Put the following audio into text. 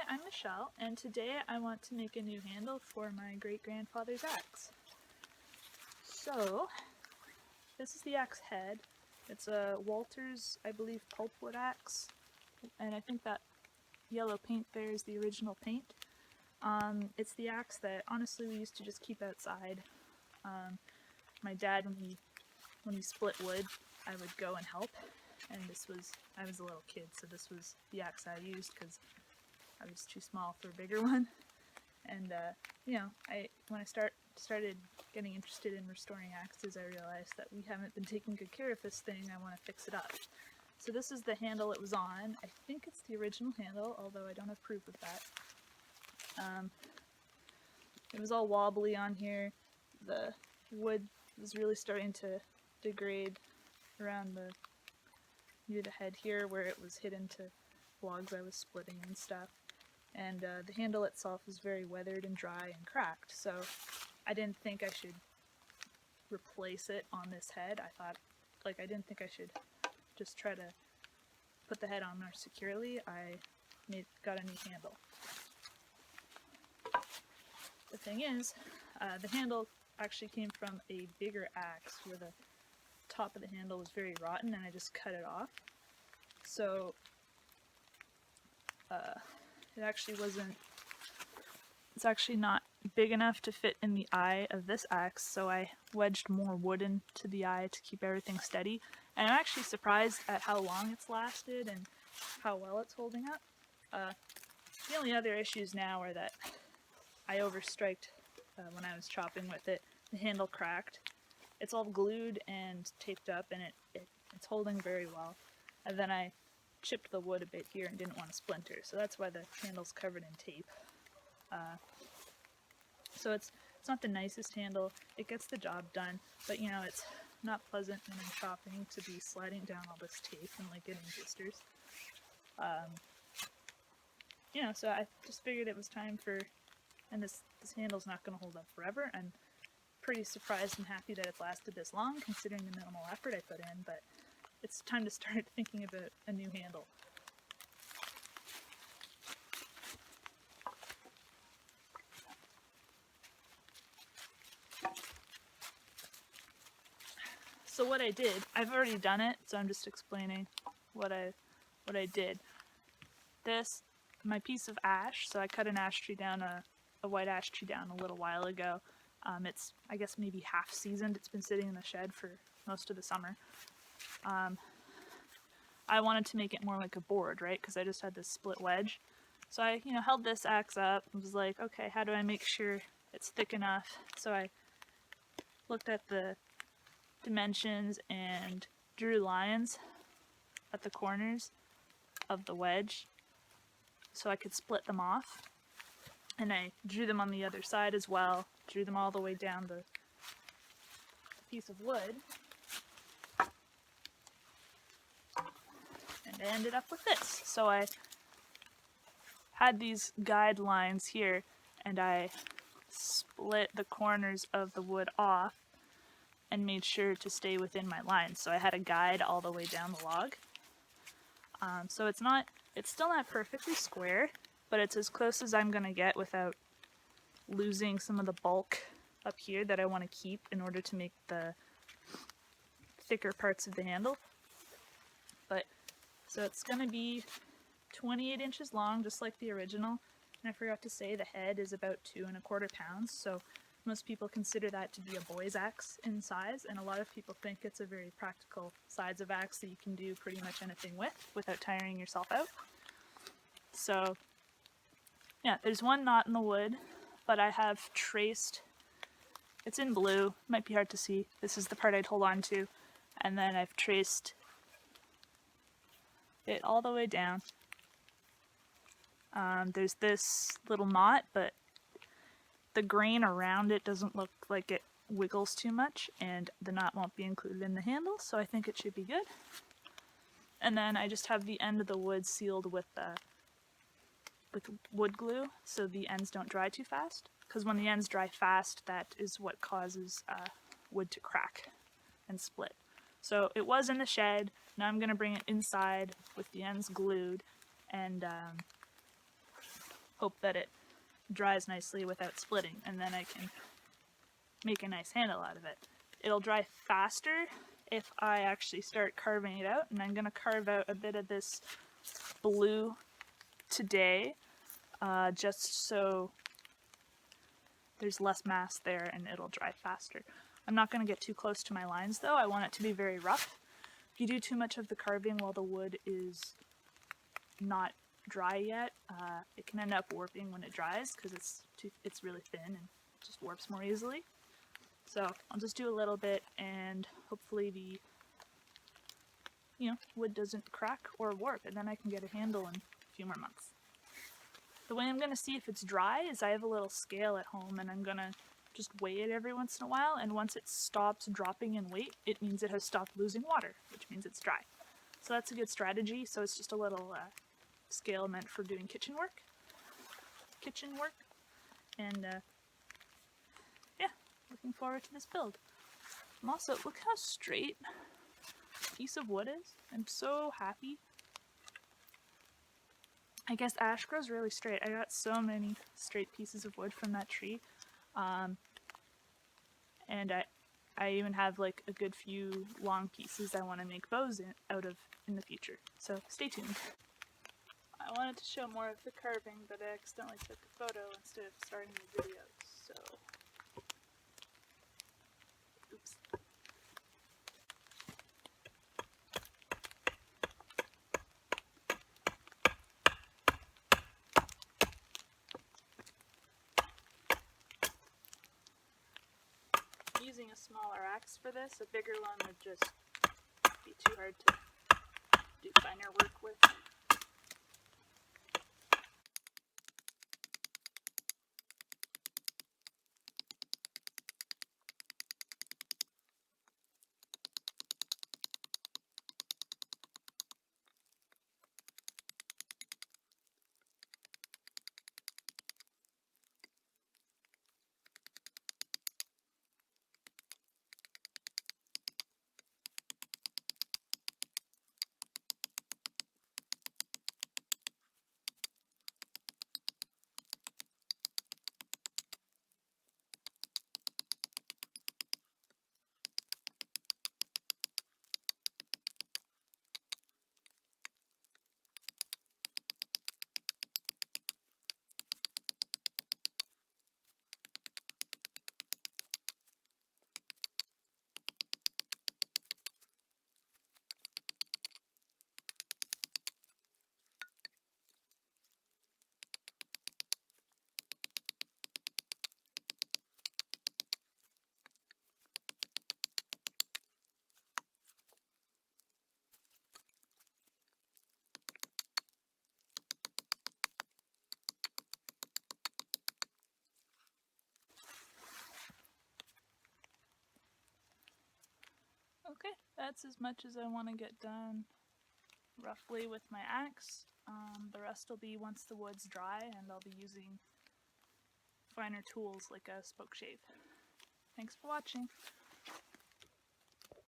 I'm Michelle, and today I want to make a new handle for my great-grandfather's axe. So, this is the axe head. It's a Walters, I believe, pulpwood axe, and I think that yellow paint there is the original paint. It's the axe that, honestly, we used to just keep outside. My dad, when he split wood, I would go and help, and I was a little kid, so this was the axe I used because I was too small for a bigger one. And when I started getting interested in restoring axes, I realized that we haven't been taking good care of this thing. I want to fix it up. So this is the handle it was on. I think it's the original handle, although I don't have proof of that. It was all wobbly on here. The wood was really starting to degrade around near the head here, where it was hit into logs I was splitting and stuff. And the handle itself is very weathered and dry and cracked, so I didn't think I should replace it on this head. I didn't think I should just try to put the head on more securely. I got a new handle. The thing is, the handle actually came from a bigger axe where the top of the handle was very rotten, and I just cut it off. So it's actually not big enough to fit in the eye of this axe, so I wedged more wood into the eye to keep everything steady. And I'm actually surprised at how long it's lasted and how well it's holding up. The only other issues now are that I overstriked when I was chopping with it. The handle cracked. It's all glued and taped up, and it's holding very well. And then I chipped the wood a bit here and didn't want to splinter, so that's why the handle's covered in tape. So it's not the nicest handle. It gets the job done, but it's not pleasant when I'm chopping to be sliding down all this tape and getting blisters. So I just figured it was time and this handle's not going to hold up forever. I'm pretty surprised and happy that it's lasted this long, considering the minimal effort I put in, but it's time to start thinking about a new handle. So what I did, I've already done it, so I'm just explaining what I did. My piece of ash, so I cut an ash tree down, a white ash tree down a little while ago. It's, I guess, maybe half seasoned. It's been sitting in the shed for most of the summer. I wanted to make it more like a board, right? Because I just had this split wedge. So I, held this axe up and was like, okay, how do I make sure it's thick enough? So I looked at the dimensions and drew lines at the corners of the wedge so I could split them off. And I drew them on the other side as well, drew them all the way down the piece of wood. And I ended up with this. So I had these guidelines here, and I split the corners of the wood off and made sure to stay within my lines. So I had a guide all the way down the log. So it's still not perfectly square, but it's as close as I'm gonna get without losing some of the bulk up here that I want to keep in order to make the thicker parts of the handle. So it's gonna be 28 inches long, just like the original. And I forgot to say the head is about 2¼ pounds, so most people consider that to be a boy's axe in size, and a lot of people think it's a very practical size of axe that you can do pretty much anything with without tiring yourself out. So yeah, there's one knot in the wood, but I have traced, it's in blue, might be hard to see, this is the part I'd hold on to, and then I've traced it all the way down. There's this little knot, but the grain around it doesn't look like it wiggles too much, and the knot won't be included in the handle, so I think it should be good. And then I just have the end of the wood sealed with wood glue, so the ends don't dry too fast, because when the ends dry fast, that is what causes wood to crack and split. So it was in the shed. Now I'm going to bring it inside with the ends glued, and hope that it dries nicely without splitting, and then I can make a nice handle out of it. It'll dry faster if I actually start carving it out, and I'm going to carve out a bit of this blue today, just so there's less mass there and it'll dry faster. I'm not going to get too close to my lines though. I want it to be very rough. If you do too much of the carving while the wood is not dry yet, it can end up warping when it dries because it's really thin and it just warps more easily. So I'll just do a little bit, and hopefully the wood doesn't crack or warp, and then I can get a handle in a few more months. The way I'm going to see if it's dry is I have a little scale at home, and I'm going to just weigh it every once in a while, and once it stops dropping in weight, it means it has stopped losing water, which means it's dry. So that's a good strategy. So it's just a little scale meant for doing kitchen work. And yeah, looking forward to this build. I'm also, look how straight this piece of wood is. I'm so happy. I guess ash grows really straight. I got so many straight pieces of wood from that tree. And I even have like a good few long pieces I want to make bows out of in the future. So stay tuned. I wanted to show more of the carving, but I accidentally took a photo instead of starting the video, so oops. Using a smaller axe for this, a bigger one would just be too hard to do finer work with. Okay, that's as much as I want to get done roughly with my axe. The rest will be once the wood's dry, and I'll be using finer tools like a spoke shave. Thanks for watching.